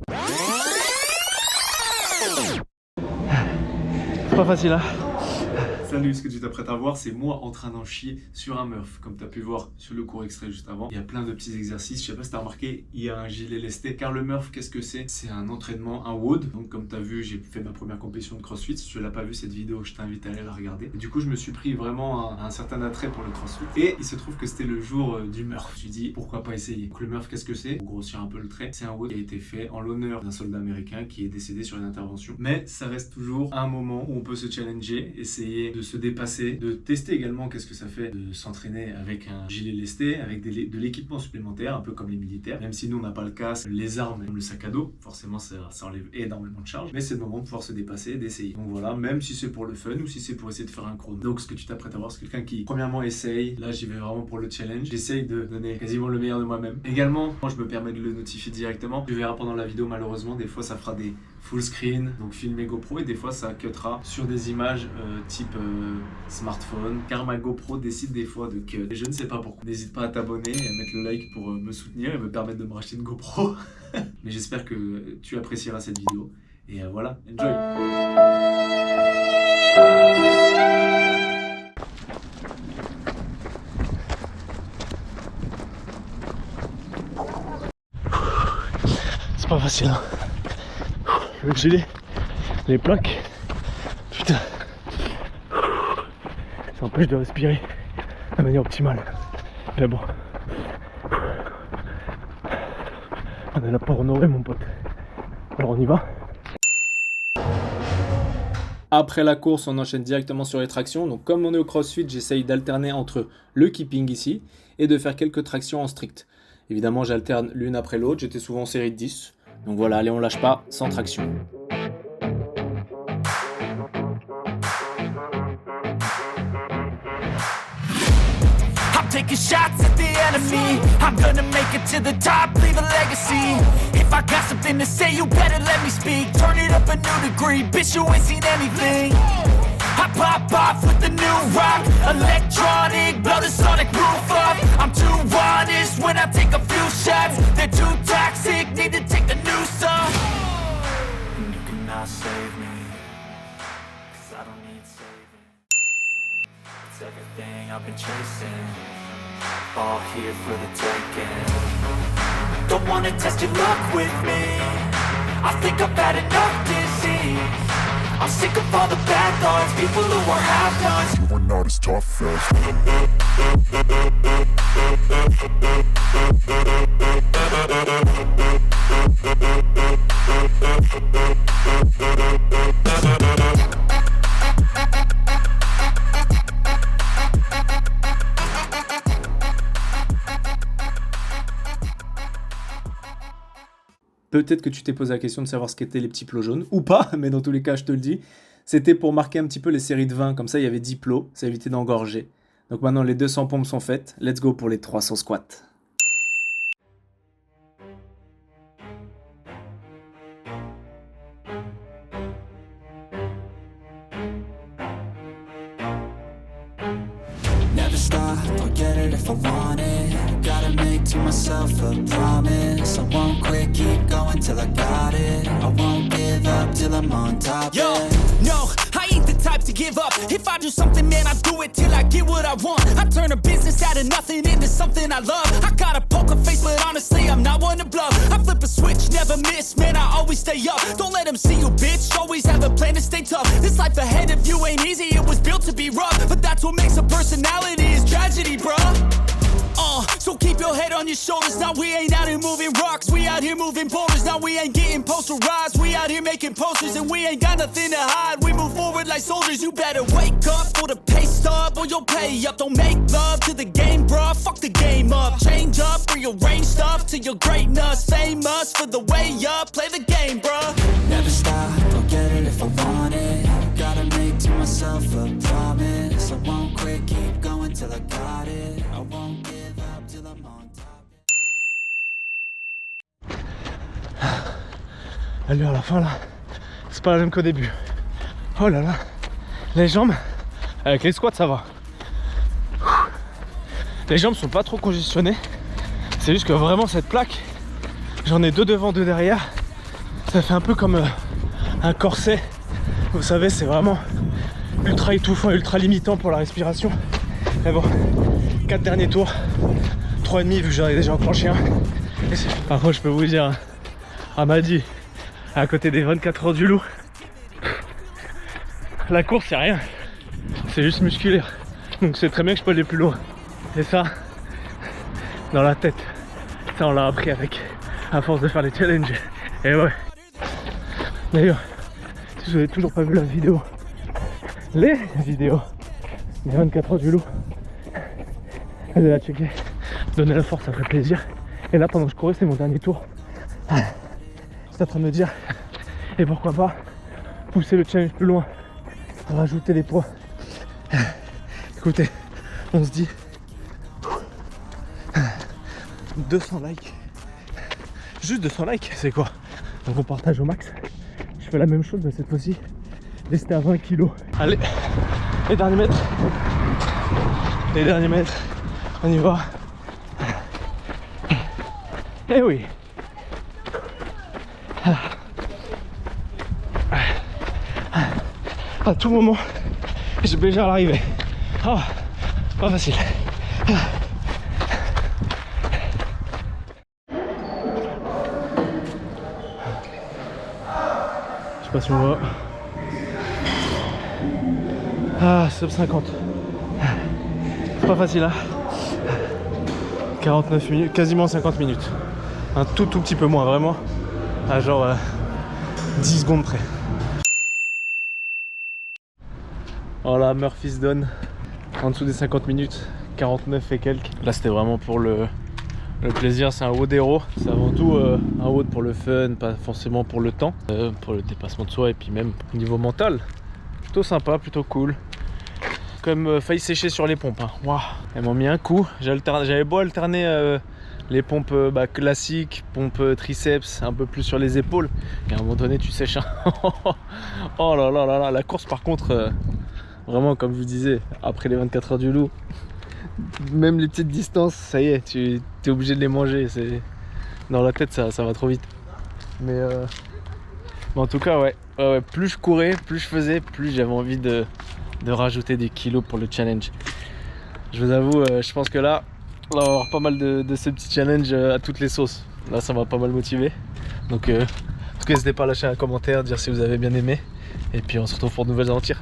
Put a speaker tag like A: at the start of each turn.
A: C'est pas facile, hein.
B: Salut, ce que tu t'apprêtes à voir, c'est moi en train d'en chier sur un Murph. Comme tu as pu voir sur le court extrait juste avant, il y a plein de petits exercices. Je sais pas si tu as remarqué, il y a un gilet lesté. Car le Murph, qu'est-ce que c'est? C'est un entraînement, un WOD. Donc comme tu as vu, j'ai fait ma première compétition de CrossFit. Si tu l'as pas vu cette vidéo, je t'invite à aller la regarder. Et du coup, je me suis pris vraiment un certain attrait pour le CrossFit. Et il se trouve que c'était le jour du Murph. Je me suis dit, pourquoi pas essayer? Donc le Murph, qu'est-ce que c'est? Pour grossir un peu le trait, c'est un WOD qui a été fait en l'honneur d'un soldat américain qui est décédé sur une intervention. Mais ça reste toujours un moment où on peut se challenger, essayer de se dépasser, de tester également qu'est-ce que ça fait de s'entraîner avec un gilet lesté, avec de l'équipement supplémentaire, un peu comme les militaires. Même si nous on n'a pas le casque, les armes, même le sac à dos, forcément ça enlève énormément de charge. Mais c'est le moment de pouvoir se dépasser, d'essayer. Donc voilà, même si c'est pour le fun ou si c'est pour essayer de faire un chrono. Donc ce que tu t'apprêtes à voir, c'est quelqu'un qui premièrement essaye. Là j'y vais vraiment pour le challenge. J'essaye de donner quasiment le meilleur de moi-même. Également, moi je me permets de le notifier directement. Tu verras pendant la vidéo malheureusement, des fois ça fera des full screen, donc filmer GoPro, et des fois ça cuttera sur des images type smartphone, car ma GoPro décide des fois de cut. Et je ne sais pas pourquoi. N'hésite pas à t'abonner et à mettre le like pour me soutenir et me permettre de me racheter une GoPro. Mais j'espère que tu apprécieras cette vidéo. Et voilà, enjoy!
A: C'est pas facile, hein. Le gilet, les plaques, putain, ça empêche de respirer de manière optimale. Mais bon, on est là pour honorer, mon pote. Alors on y va.
C: Après la course, on enchaîne directement sur les tractions. Donc comme on est au CrossFit, j'essaye d'alterner entre le keeping ici et de faire quelques tractions en strict. Évidemment, j'alterne l'une après l'autre. J'étais souvent en série de 10. Donc voilà, allez, on lâche pas, sans traction.
D: Taking shots at the enemy. I'm gonna make it to the top, leave a legacy. If I got something to say, you better let me speak. Turn it up a new degree, bitch, you ain't seen anything. I pop off with the new rock, electronic, blow the sonic roof up. I'm too honest when I take a few shots. They're too toxic, need to take the noose off. And you cannot save me, 'cause I don't need saving. It's everything I've been chasing, all here for the taking. Don't wanna test your luck with me, I think I've had enough disease. I'm sick of all the bad thoughts, people who are half-nots. You are not as tough as
C: Peut-être que tu t'es posé la question de savoir ce qu'étaient les petits plots jaunes, ou pas, mais dans tous les cas, je te le dis. C'était pour marquer un petit peu les séries de 20, comme ça il y avait 10 plots, ça évitait d'engorger. Donc maintenant les 200 pompes sont faites, let's go pour les 300 squats.
D: never stop, I'll get it if I want it. Gotta make to myself a promise, I won't quit, keep going till I got it. I won't give up till I'm on top. Yo, no, I ain't the type to give up. If I do something, man, I do it till I get what I want. I turn a business out of nothing into something I love. I got a poker face, but honestly, I'm not one to bluff. I flip a switch, never miss, man, I always stay up. Don't let them see you, bitch, always have a plan to stay tough. This life ahead of you ain't easy, it was built to be rough. But that's what makes a personality, is tragedy, bruh. So keep your head on your shoulders. Now we ain't out here moving rocks, we out here moving boulders. Now we ain't getting posterized, we out here making posters. And we ain't got nothing to hide, we move forward like soldiers. You better wake up for the pay stub, or you'll pay up. Don't make love to the game, bruh, fuck the game up. Change up, rearrange stuff to your greatness. Famous for the way up, play the game, bruh. Never stop, I'll get it if I want it. Gotta make to myself a promise, I won't quit, keep going till I got it. I won't give up till I'm on top.
A: Allure à la fin là, c'est pas la même qu'au début. Oh là là, les jambes, avec les squats ça va. Les jambes sont pas trop congestionnées. C'est juste que vraiment cette plaque, j'en ai deux devant, deux derrière. Ça fait un peu comme un corset. Vous savez, c'est vraiment ultra étouffant, ultra limitant pour la respiration. Mais bon, 4 derniers tours, 3,5 vu que j'en ai déjà enclenché un. Par contre, je peux vous dire, Amadi, à côté des 24 heures du loup, la course c'est rien, c'est juste musculaire. Donc c'est très bien que je peux aller plus loin. Et ça, dans la tête, ça on l'a appris avec, à force de faire les challenges. Et ouais. D'ailleurs, si vous n'avez toujours pas vu la vidéo, les vidéos des 24 heures du loup, allez la checker, donnez la force, ça ferait plaisir. Et là pendant que je courais, c'est mon dernier tour. J'étais en train de me dire, et pourquoi pas pousser le challenge plus loin, rajouter les poids. Écoutez, on se dit 200 likes, juste 200 likes, c'est quoi? Donc on partage au max. Je fais la même chose mais cette fois-ci rester à 20 kg. Allez, les derniers mètres, on y va. Eh oui. À tout moment, je vais déjà à l'arrivée. Ah, pas facile. Je sais pas si on voit. Ah, sub 50. C'est pas facile, hein. 49 minutes, quasiment 50 minutes. Un tout petit peu moins, vraiment. À genre 10 secondes près. Voilà, Murphy's Done. En dessous des 50 minutes, 49 et quelques. Là, c'était vraiment pour le plaisir. C'est un WOD Hero. C'est avant tout un WOD pour le fun, pas forcément pour le temps. Pour le dépassement de soi et puis même au niveau mental. Plutôt sympa, plutôt cool. Quand même failli sécher sur les pompes. Hein. Wow. Elles m'ont mis un coup. J'avais beau alterner les pompes classiques, pompes triceps, un peu plus sur les épaules. Et à un moment donné, tu sèches. Oh là là là là. La course, par contre, vraiment, comme je vous disais, après les 24 heures du loup, même les petites distances, ça y est, tu es obligé de les manger. Dans la tête, ça va trop vite. Mais en tout cas, ouais, plus je courais, plus je faisais, plus j'avais envie de rajouter des kilos pour le challenge. Je vous avoue, je pense que là, on va avoir pas mal de ces petits challenges à toutes les sauces. Là, ça m'a pas mal motivé. Donc, en tout cas, n'hésitez pas à lâcher un commentaire, dire si vous avez bien aimé. Et puis, on se retrouve pour de nouvelles aventures.